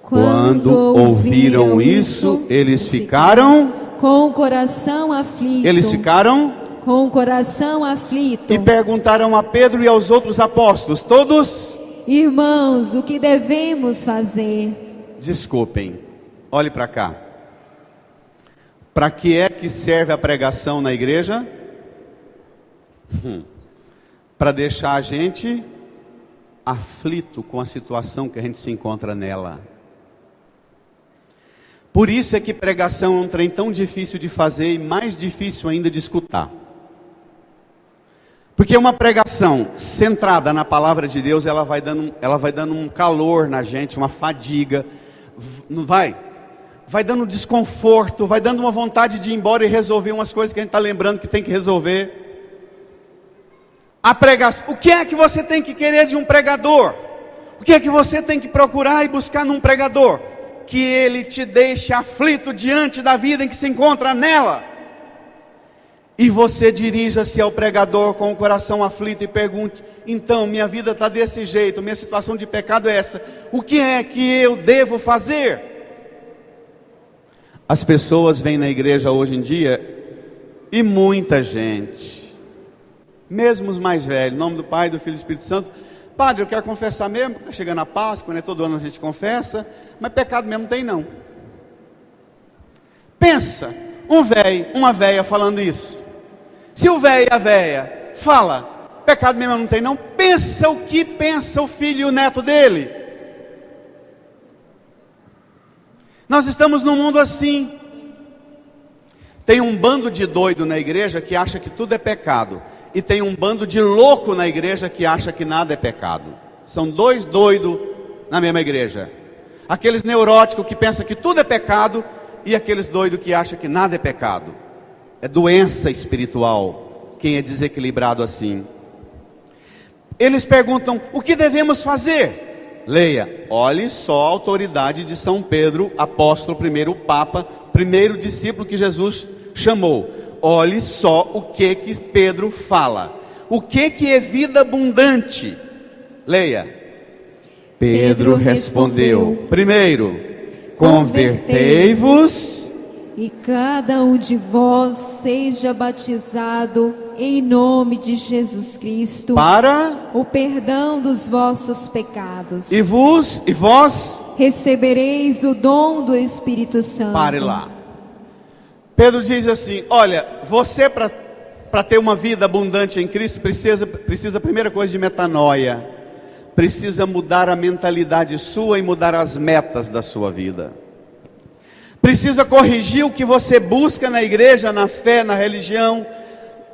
Quando ouviram isso, eles ficaram com o coração aflito. Eles ficaram com o coração aflito. E perguntaram a Pedro e aos outros apóstolos, todos: Irmãos, o que devemos fazer? Desculpem, olhe para cá. Para que é que serve a pregação na igreja? Para deixar a gente aflito com a situação que a gente se encontra nela. Por isso é que pregação é um trem tão difícil de fazer e mais difícil ainda de escutar. Porque uma pregação centrada na palavra de Deus, ela vai dando um calor na gente, uma fadiga, não vai? Vai dando desconforto, vai dando uma vontade de ir embora e resolver umas coisas que a gente está lembrando que tem que resolver. A pregação, o que é que você tem que querer de um pregador? O que é que você tem que procurar e buscar num pregador? Que ele te deixe aflito diante da vida em que se encontra nela. E você dirija-se ao pregador com o coração aflito e pergunte: então, minha vida está desse jeito, minha situação de pecado é essa, o que é que eu devo fazer? As pessoas vêm na igreja hoje em dia, e muita gente, mesmo os mais velhos, em nome do Pai, do Filho e do Espírito Santo: Padre, eu quero confessar mesmo, está chegando a Páscoa, né? Todo ano a gente confessa, mas pecado mesmo não tem não. Pensa, um velho, uma véia falando isso. Se o velho e a véia fala, pecado mesmo não tem não, pensa o que pensa o filho e o neto dele. Nós estamos num mundo assim. Tem um bando de doido na igreja que acha que tudo é pecado. E tem um bando de louco na igreja que acha que nada é pecado. São dois doidos na mesma igreja. Aqueles neuróticos que pensam que tudo é pecado, e aqueles doidos que acham que nada é pecado. É doença espiritual quem é desequilibrado assim. Eles perguntam: o que devemos fazer? Leia, olhe só a autoridade de São Pedro, apóstolo, primeiro Papa, primeiro discípulo que Jesus chamou. Olhe só o que Pedro fala. O que é vida abundante? Leia. Pedro respondeu: primeiro, convertei-vos, e cada um de vós seja batizado em nome de Jesus Cristo para o perdão dos vossos pecados. E vós recebereis o dom do Espírito Santo. Pare lá. Pedro diz assim: olha, você para ter uma vida abundante em Cristo precisa a primeira coisa de metanoia. Precisa mudar a mentalidade sua e mudar as metas da sua vida. Precisa corrigir o que você busca na igreja, na fé, na religião.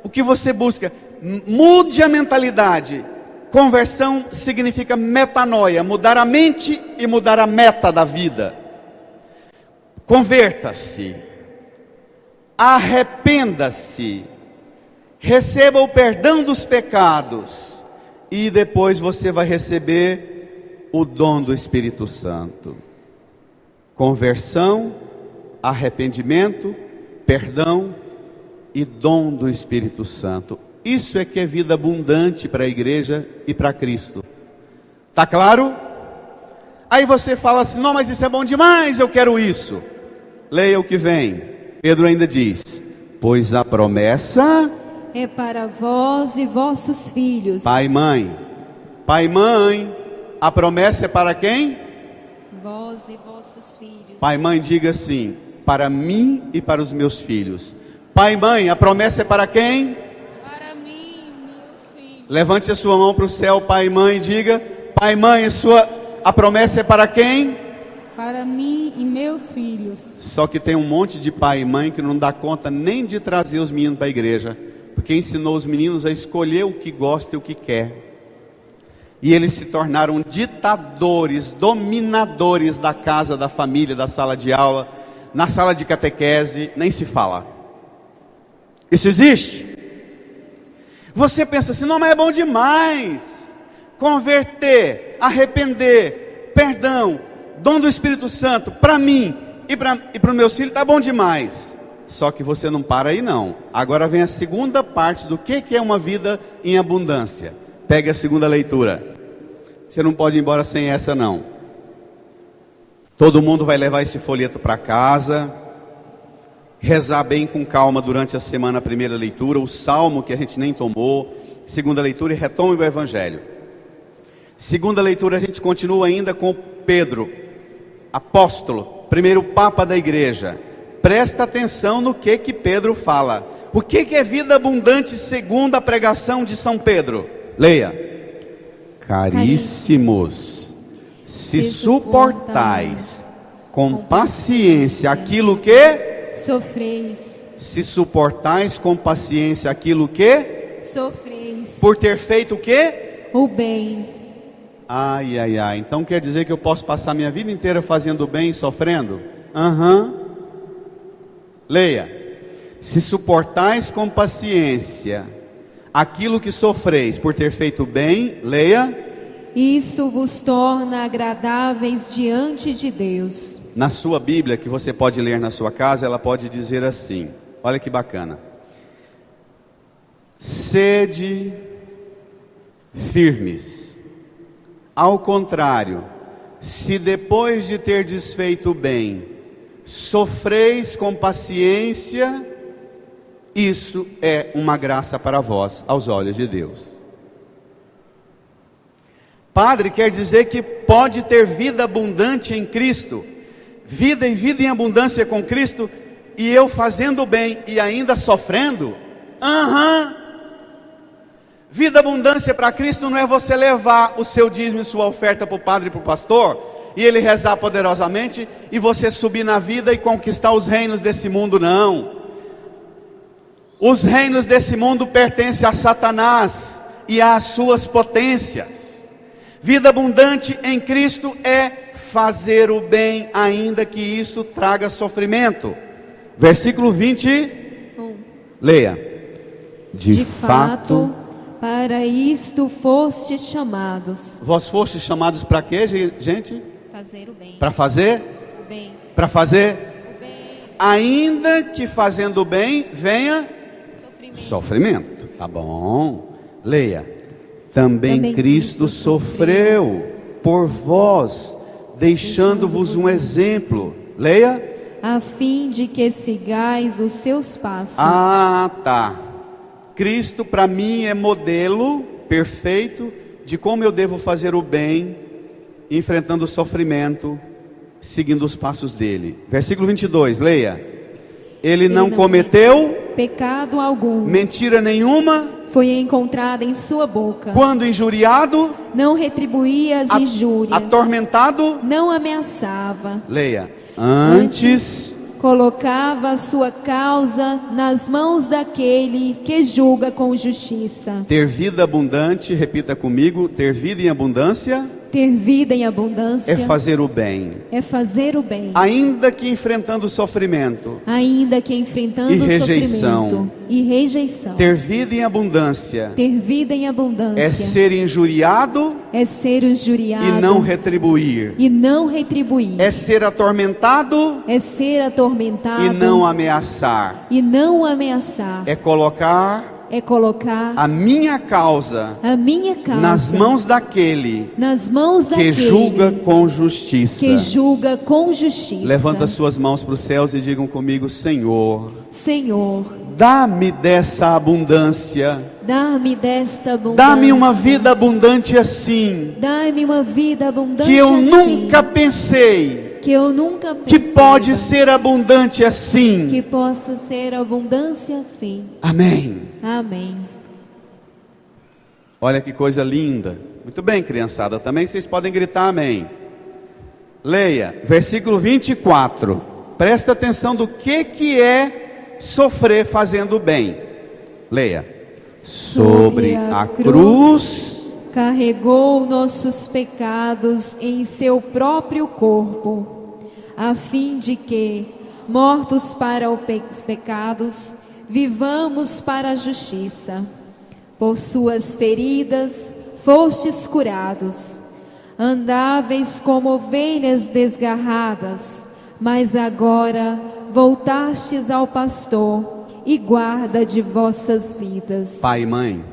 O que você busca. Mude a mentalidade. Conversão significa metanoia, mudar a mente e mudar a meta da vida. Converta-se. Arrependa-se. Receba o perdão dos pecados. E depois você vai receber o dom do Espírito Santo. Conversão, arrependimento, perdão e dom do Espírito Santo. Isso é que é vida abundante para a igreja e para Cristo. Tá claro? Aí você fala assim: não, mas isso é bom demais, eu quero isso. Leia o que vem. Pedro ainda diz: pois a promessa é para vós e vossos filhos. Pai e mãe, a promessa é para quem? Vós e vossos filhos. Pai e mãe, diga assim: para mim e para os meus filhos. Pai e mãe, a promessa é para quem? Para mim e meus filhos. Levante a sua mão para o céu, pai e mãe, e diga: pai e mãe, a promessa é para quem? Para mim e meus filhos. Só que tem um monte de pai e mãe que não dá conta nem de trazer os meninos para a igreja, porque ensinou os meninos a escolher o que gosta e o que quer. E eles se tornaram ditadores, dominadores da casa, da família, da sala de aula, na sala de catequese, nem se fala. Isso existe? Você pensa assim: não, mas é bom demais converter. arrepender, perdão, dom do Espírito Santo, para mim e para os meus filhos, está bom demais. Só que você não para aí não. Agora vem a segunda parte do que é uma vida em abundância. Pega a segunda leitura. Você não pode ir embora sem essa não. Todo mundo vai levar esse folheto para casa, rezar bem com calma durante a semana a primeira leitura, o salmo que a gente nem tomou, segunda leitura e retome o Evangelho. Segunda leitura a gente continua ainda com Pedro, apóstolo, primeiro Papa da igreja. Presta atenção no que Pedro fala. O que é vida abundante segundo a pregação de São Pedro? Leia. Caríssimos, se suportais com paciência aquilo que sofreis. Se suportais com paciência aquilo que sofreis. Por ter feito o quê? O bem. Ai, ai, ai. Então quer dizer que eu posso passar minha vida inteira fazendo bem e sofrendo? Aham. Leia. Se suportais com paciência aquilo que sofreis por ter feito bem, leia. Isso vos torna agradáveis diante de Deus. Na sua Bíblia, que você pode ler na sua casa, ela pode dizer assim, olha que bacana. Sede firmes. Ao contrário, se depois de ter desfeito o bem, sofreis com paciência, isso é uma graça para vós, aos olhos de Deus. Padre, quer dizer que pode ter vida abundante em Cristo, vida e vida em abundância com Cristo, e eu fazendo bem e ainda sofrendo? Aham. Vida abundância para Cristo não é você levar o seu dízimo e sua oferta para o padre e para o pastor, e ele rezar poderosamente, e você subir na vida e conquistar os reinos desse mundo, não. Os reinos desse mundo pertencem a Satanás e às suas potências. Vida abundante em Cristo é fazer o bem, ainda que isso traga sofrimento. Versículo 21. Leia. De fato, para isto fostes chamados. Vós fostes chamados para quê, gente? Fazer o bem. Para fazer? O bem. Para fazer? O bem. Ainda que fazendo o bem venha sofrimento. Tá bom. Leia. Também Cristo sofreu por vós, deixando-vos um exemplo. Leia. A fim de que sigais os seus passos. Ah, tá. Cristo para mim é modelo perfeito de como eu devo fazer o bem, enfrentando o sofrimento, seguindo os passos dele. Versículo 22, leia. Ele não cometeu pecado algum, mentira nenhuma, foi encontrada em sua boca. Quando injuriado, não retribuía as injúrias. Atormentado, não ameaçava. Leia. Antes colocava a sua causa nas mãos daquele que julga com justiça. Ter vida abundante, repita comigo, ter vida em abundância. Ter vida em abundância é fazer o bem. É fazer o bem. Ainda que enfrentando o sofrimento. Ainda que enfrentando o sofrimento e rejeição. Ter vida em abundância. Ter vida em abundância. É ser injuriado. É ser injuriado. E não retribuir. E não retribuir. É ser atormentado. É ser atormentado. E não ameaçar. E não ameaçar. É colocar a minha causa nas mãos daquele que julga com justiça. Levanta suas mãos para os céus e digam comigo: Senhor, dá-me dessa abundância. Dá-me desta abundância. Dá-me uma vida abundante assim. Dá-me uma vida abundante que eu nunca pensei. Que pode ser abundante assim. Que possa ser abundância assim. Amém. Amém. Olha que coisa linda. Muito bem, criançada, também vocês podem gritar amém. Leia, versículo 24. Presta atenção do que é sofrer fazendo bem. Leia. Sobre a cruz carregou nossos pecados em seu próprio corpo, a fim de que, mortos para os pecados, vivamos para a justiça. Por suas feridas fostes curados. Andáveis como ovelhas desgarradas, mas agora voltastes ao pastor e guarda de vossas vidas. Pai e mãe,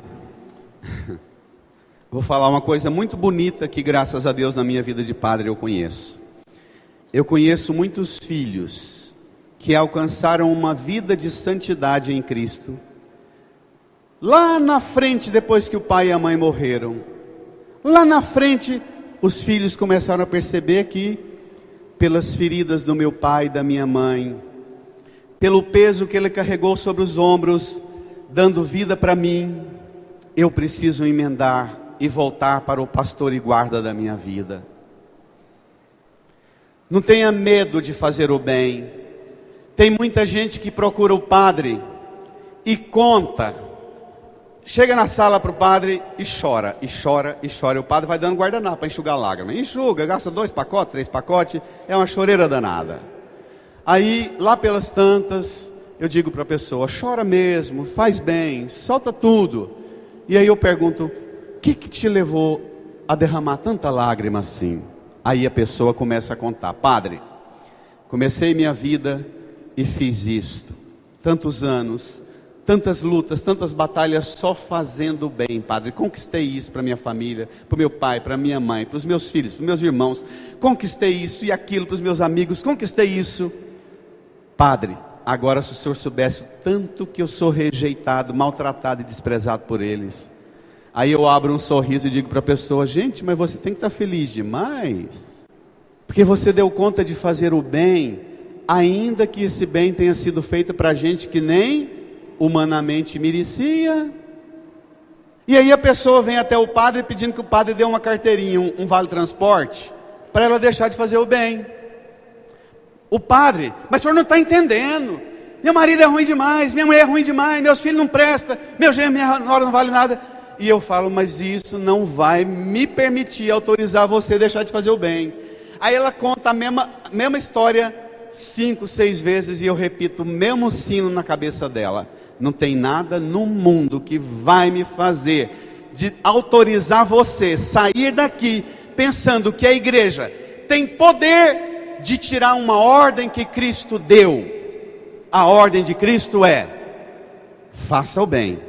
vou falar uma coisa muito bonita que, graças a Deus, na minha vida de padre eu conheço. Eu conheço muitos filhos que alcançaram uma vida de santidade em Cristo lá na frente, depois que o pai e a mãe morreram. Lá na frente, os filhos começaram a perceber que, pelas feridas do meu pai e da minha mãe, pelo peso que ele carregou sobre os ombros, dando vida para mim, eu preciso emendar e voltar para o pastor e guarda da minha vida. Não tenha medo de fazer o bem. Tem muita gente que procura o padre e conta. Chega na sala para o padre e chora, e chora, e chora. E o padre vai dando guardanapo para enxugar lágrimas. Enxuga, gasta 2 pacotes, 3 pacotes, é uma choreira danada. Aí, lá pelas tantas, eu digo para a pessoa, chora mesmo, faz bem, solta tudo. E aí eu pergunto, o que te levou a derramar tanta lágrima assim? Aí a pessoa começa a contar, padre, comecei minha vida e fiz isto, tantos anos, tantas lutas, tantas batalhas só fazendo bem, padre. Conquistei isso para minha família, para o meu pai, para minha mãe, para os meus filhos, para os meus irmãos. Conquistei isso e aquilo para os meus amigos, conquistei isso. Padre, agora se o senhor soubesse o tanto que eu sou rejeitado, maltratado e desprezado por eles. Aí eu abro um sorriso e digo para a pessoa, gente, mas você tem que estar feliz demais, porque você deu conta de fazer o bem, ainda que esse bem tenha sido feito para gente que nem humanamente merecia. E aí a pessoa vem até o padre pedindo que o padre dê uma carteirinha, um vale transporte, para ela deixar de fazer o bem. O padre, mas o senhor não está entendendo, meu marido é ruim demais, minha mulher é ruim demais, meus filhos não prestam, meu genro, minha nora não vale nada. E eu falo, mas isso não vai me permitir autorizar você a deixar de fazer o bem. Aí ela conta a mesma história 5, 6 vezes e eu repito o mesmo sino na cabeça dela. Não tem nada no mundo que vai me fazer de autorizar você sair daqui pensando que a igreja tem poder de tirar uma ordem que Cristo deu. A ordem de Cristo é: faça o bem,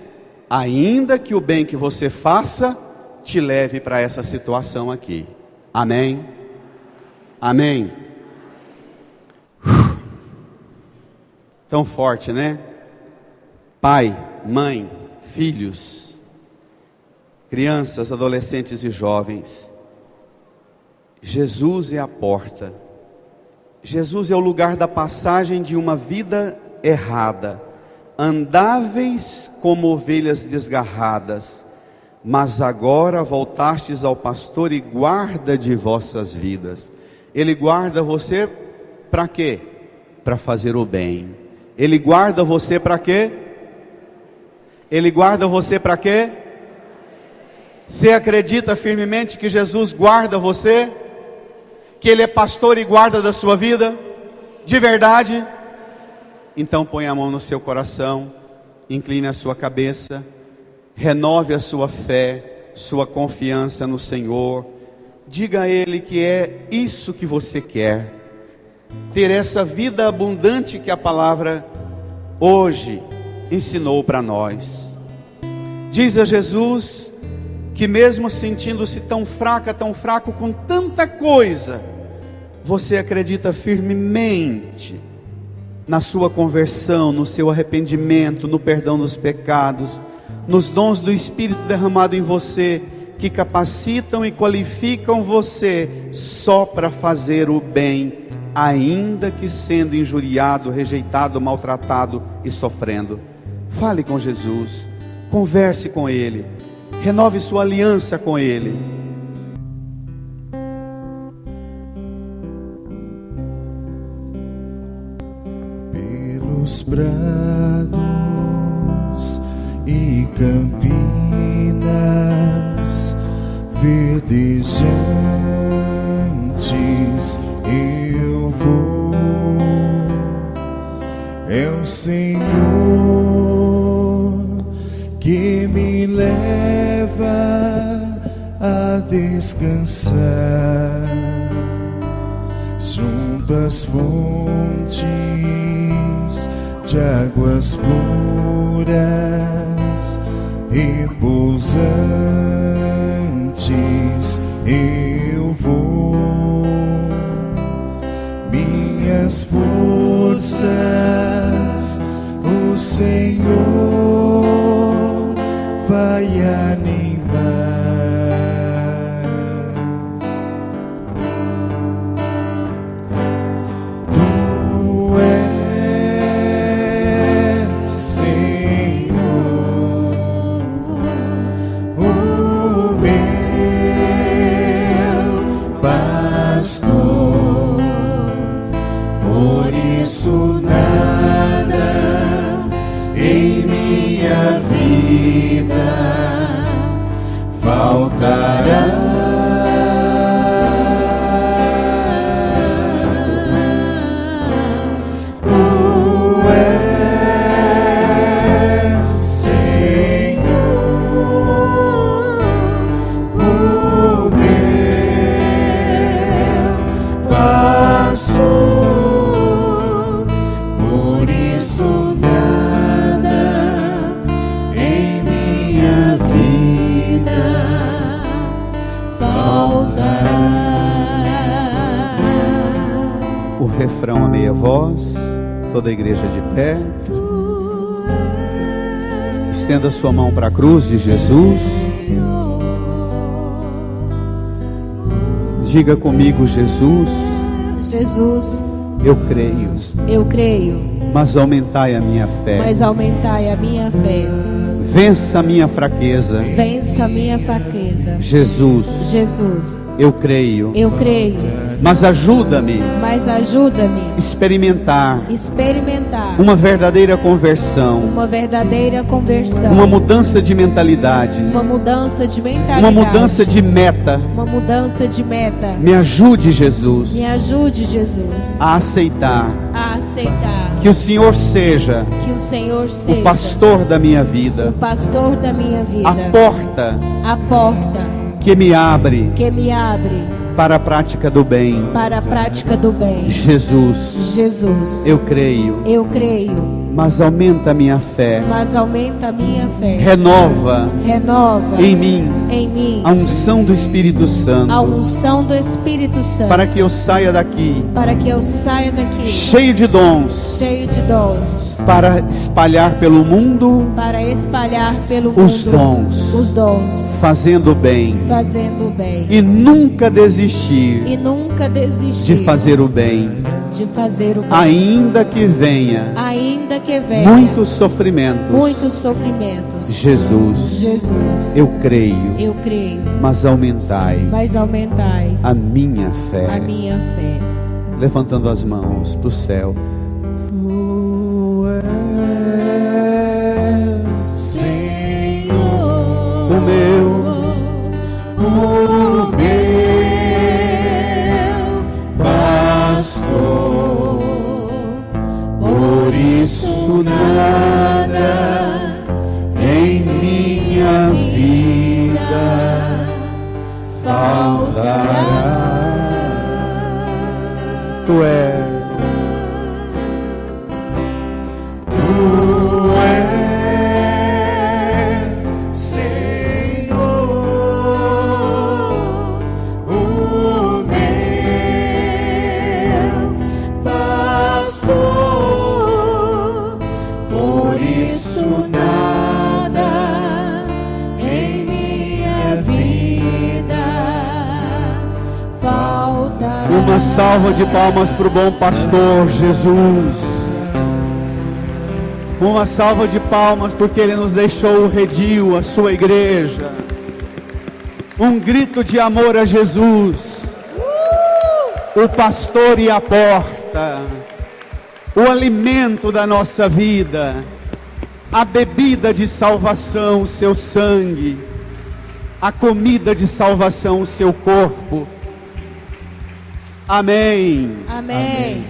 ainda que o bem que você faça te leve para essa situação aqui. Amém? Amém? Tão forte, né? Pai, mãe, filhos, crianças, adolescentes e jovens, Jesus é a porta. Jesus é o lugar da passagem de uma vida errada. Andáveis como ovelhas desgarradas, mas agora voltastes ao pastor e guarda de vossas vidas. Ele guarda você para quê? Para fazer o bem. Ele guarda você para quê? Ele guarda você para quê? Você acredita firmemente que Jesus guarda você? Que Ele é pastor e guarda da sua vida? De verdade? Então põe a mão no seu coração, incline a sua cabeça, renove a sua fé, sua confiança no Senhor. Diga a Ele que é isso que você quer, ter essa vida abundante que a palavra hoje ensinou para nós. Diz a Jesus que mesmo sentindo-se tão fraco com tanta coisa, você acredita firmemente na sua conversão, no seu arrependimento, no perdão dos pecados, nos dons do Espírito derramado em você, que capacitam e qualificam você só para fazer o bem, ainda que sendo injuriado, rejeitado, maltratado e sofrendo. Fale com Jesus, converse com Ele, renove sua aliança com Ele. Pelos prados e campinas verdejantes eu vou. É o Senhor que me leva a descansar junto às fontes de águas puras, repousantes. Eu vou, minhas forças o Senhor vai animar. Tu és, Senhor, o meu pastor, por isso nada em minha vida faltará. Tu és, Senhor, o meu pastor, por isso nada em minha vida faltará. O refrão a meia voz, toda a igreja de pé. Estenda sua mão para a cruz de Jesus. Diga comigo: Jesus, Jesus, eu creio, eu creio, mas aumentai a minha fé. mas aumentai a minha fé. Vença a minha fraqueza. Vença a minha fraqueza. Jesus, Jesus, eu creio, eu creio, mas ajuda-me mas ajuda-me a experimentar a experimentar uma verdadeira conversão, uma verdadeira conversão, uma mudança de mentalidade, uma mudança de mentalidade, uma mudança de meta. uma mudança de meta. Me ajude, Jesus, Me ajude, Jesus, a aceitar a aceitar que o Senhor seja que o Senhor seja o pastor da minha vida, o pastor da minha vida, a porta a porta que me abre que me abre para a prática do bem. para a prática do bem. Jesus, Jesus, eu creio, eu creio, mas aumenta a minha fé, mas aumenta a minha fé. renova Renova em mim em mim a unção do Espírito Santo, a unção do Espírito Santo, para que eu saia daqui para que eu saia daqui cheio de dons, cheio de dons, para espalhar pelo mundo para espalhar pelo os mundo dons, os dons, fazendo bem fazendo o bem e nunca desistir e nunca desistir de fazer o bem, de fazer o bem, ainda que venha ainda que venha muitos sofrimentos. muitos sofrimentos. Jesus, Jesus, eu creio, eu creio, mas aumentai mas aumentai a minha fé. a minha fé. Levantando as mãos para o céu. Tu és, Senhor, O meu o meu pastor, por isso nada em minha vida faltará. Tu és, Tu és, Senhor, o meu pastor, por isso nada em minha vida faltará. uma salva de palmas para o bom pastor Jesus. Uma salva de palmas porque Ele nos deixou o redil, a sua igreja. Um grito de amor a Jesus, o pastor e a porta, o alimento da nossa vida, a bebida de salvação, o seu sangue, a comida de salvação, o seu corpo. Amém. Amém.